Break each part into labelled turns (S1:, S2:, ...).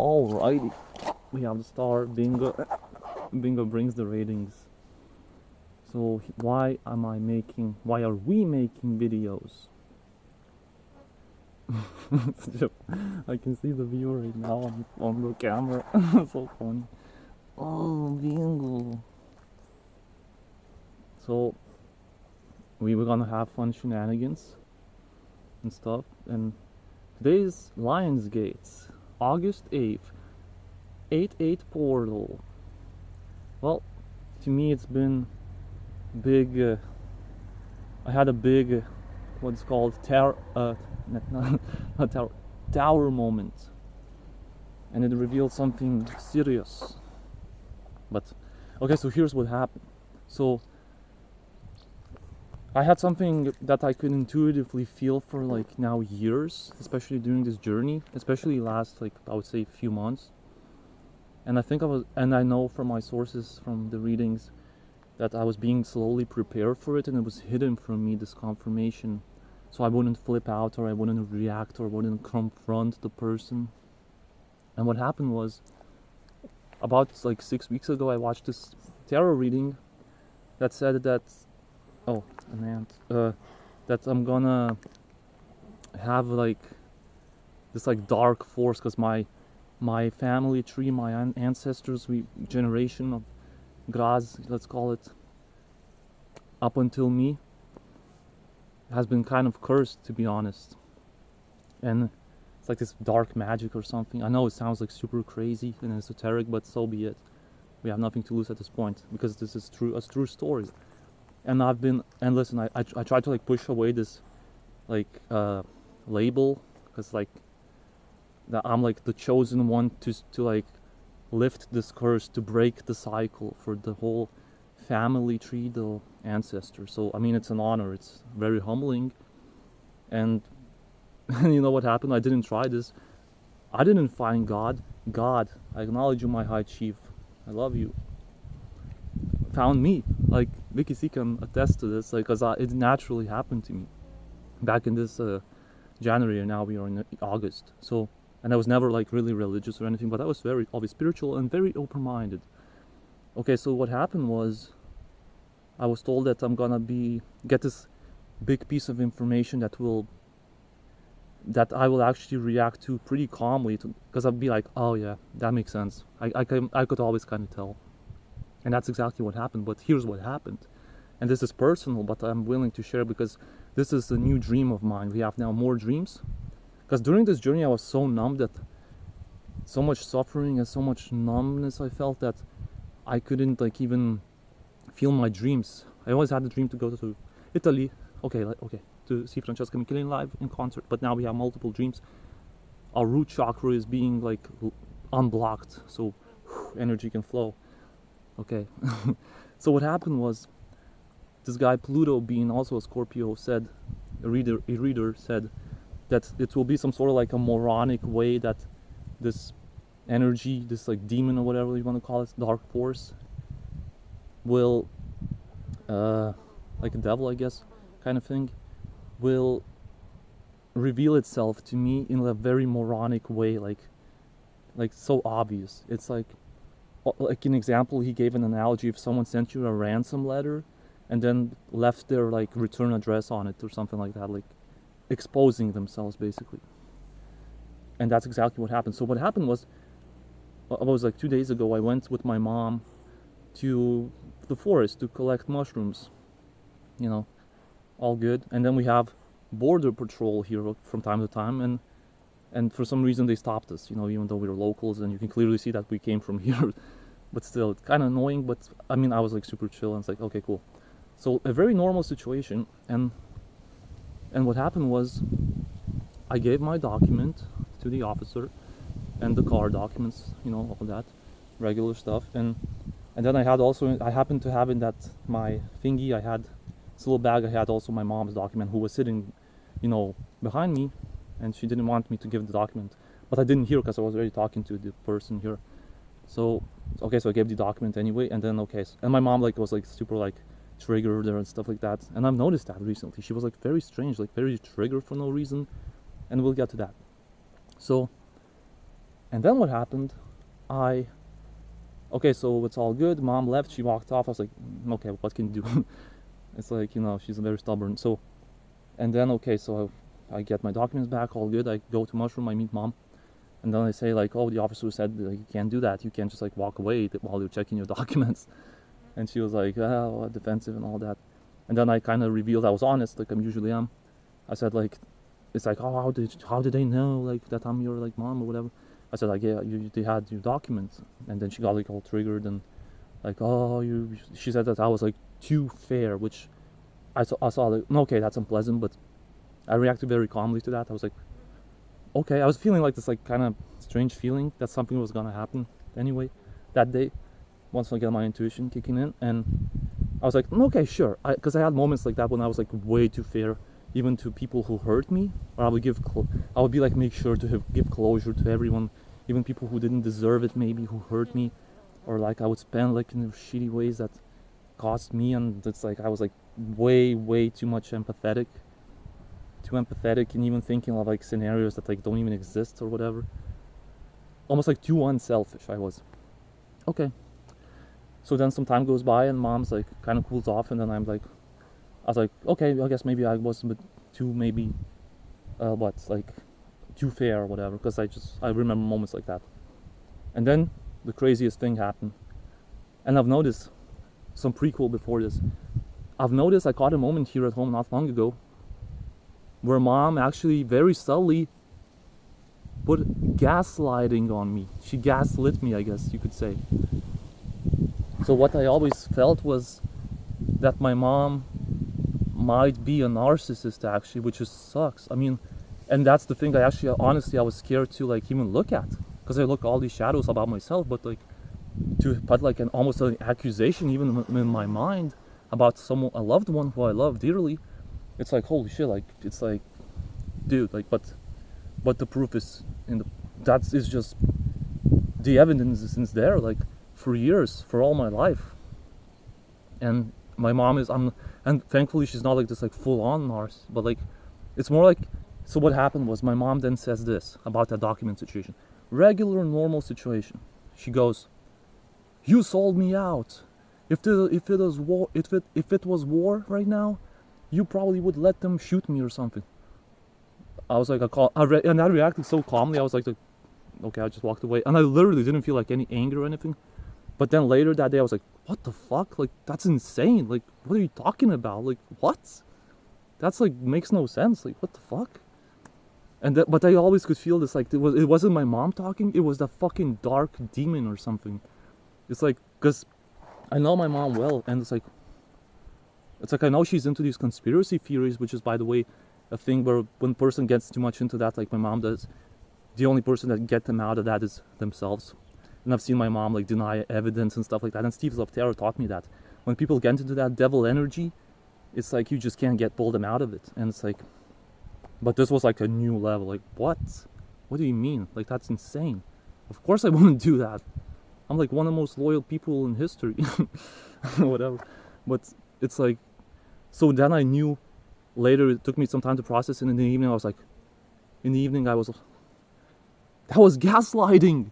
S1: Alrighty, we have the star. Bingo. Bingo brings the ratings. So why are we making videos? I can see the viewer right now on the camera. So funny. Oh, bingo. So we were gonna have fun shenanigans and stuff, and today's Lionsgate, August 8th, 8/8 portal. Well, to me it's been big. I had a big, what's called tower moment, and it revealed something serious. But okay, so here's what happened. So I had something that I could intuitively feel for like now years, especially during this journey, especially last like I would say few months. And I know from my sources, from the readings, that I was being slowly prepared for it, and it was hidden from me, this confirmation, so I wouldn't flip out, or I wouldn't react, or wouldn't confront the person. And what happened was, about like 6 weeks ago, I watched this tarot reading that said that, oh, an ant, that I'm gonna have like this like dark force, because my family tree, my ancestors, generation of Graz, let's call it, up until me, has been kind of cursed, to be honest. And it's like this dark magic or something. I know it sounds like super crazy and esoteric, but so be it. We have nothing to lose at this point, because this is a true story. And listen, I try to like push away this like label, because like that I'm like the chosen one to like lift this curse, to break the cycle for the whole family tree, the ancestors. So I mean, it's an honor, it's very humbling. And you know what happened? I didn't try this. I didn't find God. I acknowledge you, my high chief, I love you, found me. Like Vicky C can attest to this, like, because it naturally happened to me back in this January, and now we are in August. So, and I was never like really religious or anything, but I was very always spiritual and very open-minded. Okay, so what happened was, I was told that I'm gonna get this big piece of information that I will actually react to pretty calmly, because I'll be like, oh yeah, that makes sense. I could always kind of tell. And that's exactly what happened. But here's what happened. And this is personal, but I'm willing to share, because this is a new dream of mine. We have now more dreams. Because during this journey I was so numb, that so much suffering and so much numbness I felt, that I couldn't like even feel my dreams. I always had the dream to go to Italy, okay, to see Francesca Micheli live in concert, but now we have multiple dreams. Our root chakra is being like unblocked, so energy can flow. Okay. So what happened was, this guy Pluto, being also a Scorpio, said, a reader said, that it will be some sort of like a moronic way that this energy, this like demon or whatever you want to call it, dark force, will like a devil, I guess, kind of thing, will reveal itself to me in a very moronic way, like so obvious. It's like an example he gave, an analogy: if someone sent you a ransom letter and then left their like return address on it or something like that, like exposing themselves basically. And that's exactly what happened. So what happened was, it was like 2 days ago, I went with my mom to the forest to collect mushrooms, you know, all good. And then we have border patrol here from time to time, and for some reason they stopped us, you know, even though we were locals, and you can clearly see that we came from here. But still, it's kind of annoying. But I mean, I was like super chill, and it's like, okay, cool. So a very normal situation. And what happened was, I gave my document to the officer, and the car documents, you know, all that regular stuff. And then I happened to have in that my thingy, I had this little bag, I had also my mom's document, who was sitting, you know, behind me, and she didn't want me to give the document, but I didn't hear, because I was already talking to the person here. So okay, so I gave the document anyway. And then and my mom like was like super like triggered there and stuff like that. And I've noticed that recently. She was like very strange, like very triggered for no reason, and we'll get to that. So And then what happened, okay, so it's all good. Mom left, she walked off. I was like, okay, what can you do? It's like, she's very stubborn. So, and then, okay, so I get my documents back, all good. I go to Mushroom, I meet Mom. And then I say like, oh, the officer said like, you can't do that. You can't just like walk away while you're checking your documents. And she was like, oh, defensive and all that. And then I kind of revealed I was honest, like I usually am. I said like, it's like, oh, how did they know like that I'm your like mom or whatever? I said like, yeah, they had your documents. And then she got like all triggered and like, oh, she said that I was like too fair, which I saw like, okay, that's unpleasant, but I reacted very calmly to that. I was like, okay, I was feeling like this like kind of strange feeling that something was gonna happen anyway that day once I get my intuition kicking in. And I was like, okay, sure, because I had moments like that when I was like way too fair even to people who hurt me, or I would be like, make sure to give closure to everyone, even people who didn't deserve it, maybe, who hurt me, or like I would spend like in shitty ways that cost me. And it's like I was like way too much too empathetic, and even thinking of like scenarios that like don't even exist or whatever, almost like too unselfish I was. Okay, so then some time goes by and Mom's like kind of cools off, and then I was like, okay, I guess maybe I was a bit too too fair or whatever, because I remember moments like that. And then the craziest thing happened, and I've noticed some prequel before this. I've noticed I caught a moment here at home not long ago where Mom actually very subtly put gaslighting on me. She gaslit me, I guess you could say. So what I always felt was that my mom might be a narcissist actually, which just sucks. I mean, and that's the thing honestly I was scared to like even look at, because I look all these shadows about myself, but like to put like almost an accusation even in my mind about a loved one who I love dearly, it's like, holy shit, like it's like, dude, like but the proof is is just the evidence is there like for years, for all my life. And my mom and thankfully she's not like this like full-on narc, but like it's more like, so what happened was my mom then says this about that document situation, regular normal situation. She goes, you sold me out. If it was war right now, you probably would let them shoot me or something. I was like, and I reacted so calmly. I was like, okay, I just walked away, and I literally didn't feel like any anger or anything. But then later that day I was like, what the fuck? Like, that's insane. Like, what are you talking about? Like, what? That's like, makes no sense. Like, what the fuck? But I always could feel this, like, it wasn't my mom talking, it was the fucking dark demon or something. It's like, because I know my mom well, and it's like I know she's into these conspiracy theories, which is, by the way, a thing where when a person gets too much into that, like my mom does, the only person that get them out of that is themselves. And I've seen my mom like deny evidence and stuff like that. And Steve's of Terror taught me that when people get into that devil energy, it's like you just can't pull them out of it. And it's like, but this was like a new level. Like, what? What do you mean? Like, that's insane. Of course I wouldn't do that. I'm like one of the most loyal people in history. Whatever. But it's like, so then I knew later, it took me some time to process, and in the evening that was gaslighting.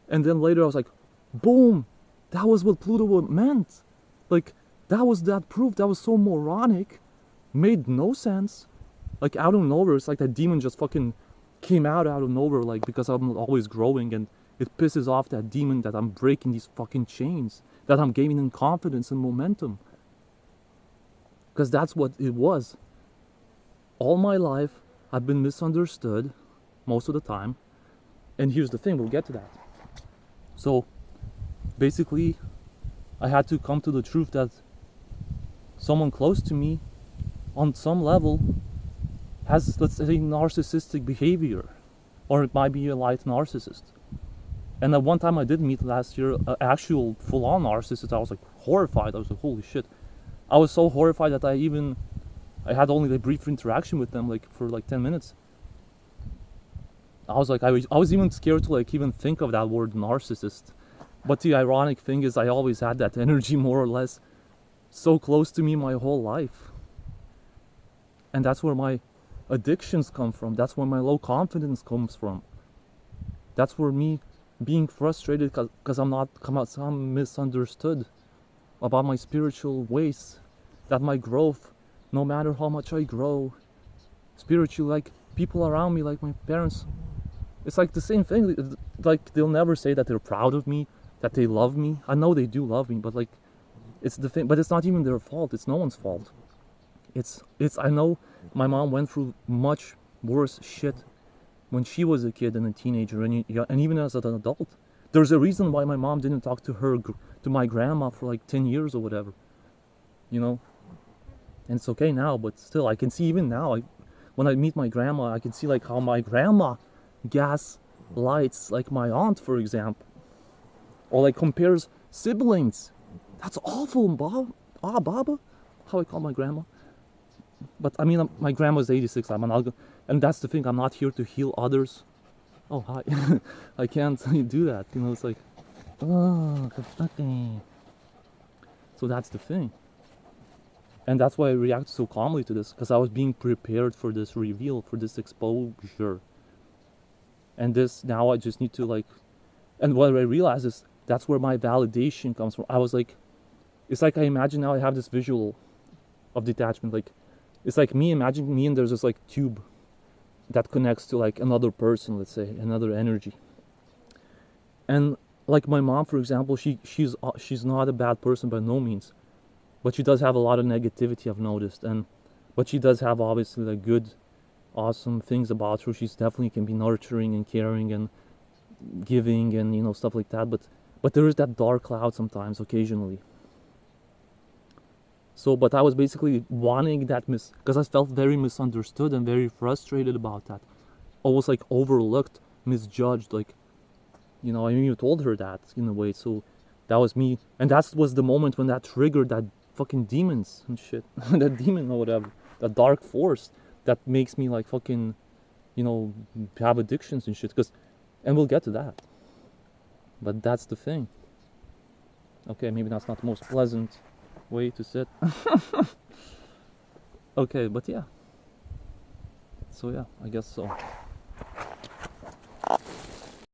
S1: And then later I was like, boom, that was what Pluto meant. Like, that was that proof. That was so moronic. Made no sense. Like, out of nowhere, it's like that demon just fucking came out of nowhere, like, because I'm always growing, and it pisses off that demon that I'm breaking these fucking chains, that I'm gaining confidence and momentum. Because that's what it was. All my life, I've been misunderstood, most of the time. And here's the thing, we'll get to that. So, basically, I had to come to the truth that someone close to me, on some level, has, let's say, narcissistic behavior. Or it might be a light narcissist. And at one time I did meet last year an actual full-on narcissist. I was like horrified. I was like, holy shit. I was so horrified that I had only a brief interaction with them, like for like 10 minutes. I was even scared to like even think of that word narcissist. But the ironic thing is I always had that energy more or less so close to me my whole life. And that's where my addictions come from. That's where my low confidence comes from. That's where me being frustrated because I'm misunderstood about my spiritual ways, that my growth, no matter how much I grow spiritually, like people around me, like my parents, it's like the same thing. Like they'll never say that they're proud of me, that they love me. I know they do love me, but like it's the thing. But it's not even their fault. It's no one's fault. It's I know my mom went through much worse shit when she was a kid and a teenager, and even as an adult. There's a reason why my mom didn't talk to my grandma for like 10 years or whatever, you know. And it's okay now, but still, I can see even now, when I meet my grandma, I can see like how my grandma gaslights like my aunt, for example, or like compares siblings. That's awful, Bob. Baba, how I call my grandma. But I mean, my grandma's 86. And that's the thing. I'm not here to heal others. Oh hi, I can't do that. You know, it's like, oh, okay. So that's the thing. And that's why I reacted so calmly to this, because I was being prepared for this reveal, for this exposure. And this, now I just need to like, and what I realized is that's where my validation comes from. I was like, it's like I imagine now I have this visual of detachment. Like, it's like me imagining me and there's this like tube that connects to like another person, let's say, another energy. And like my mom, for example, she's not a bad person by no means. But she does have a lot of negativity, I've noticed, but she does have obviously like good, awesome things about her. She's definitely can be nurturing and caring and giving and, you know, stuff like that. But there is that dark cloud sometimes, occasionally. So, but I was basically wanting that because I felt very misunderstood and very frustrated about that. Almost like overlooked, misjudged, like, you know, I even told her that in a way. So that was me, and that was the moment when that triggered that fucking demons and shit. That demon or whatever, that dark force that makes me like fucking, you know, have addictions and shit. And we'll get to that. But that's the thing. Okay, maybe that's not the most pleasant way to sit. Okay, but yeah. So yeah, I guess so.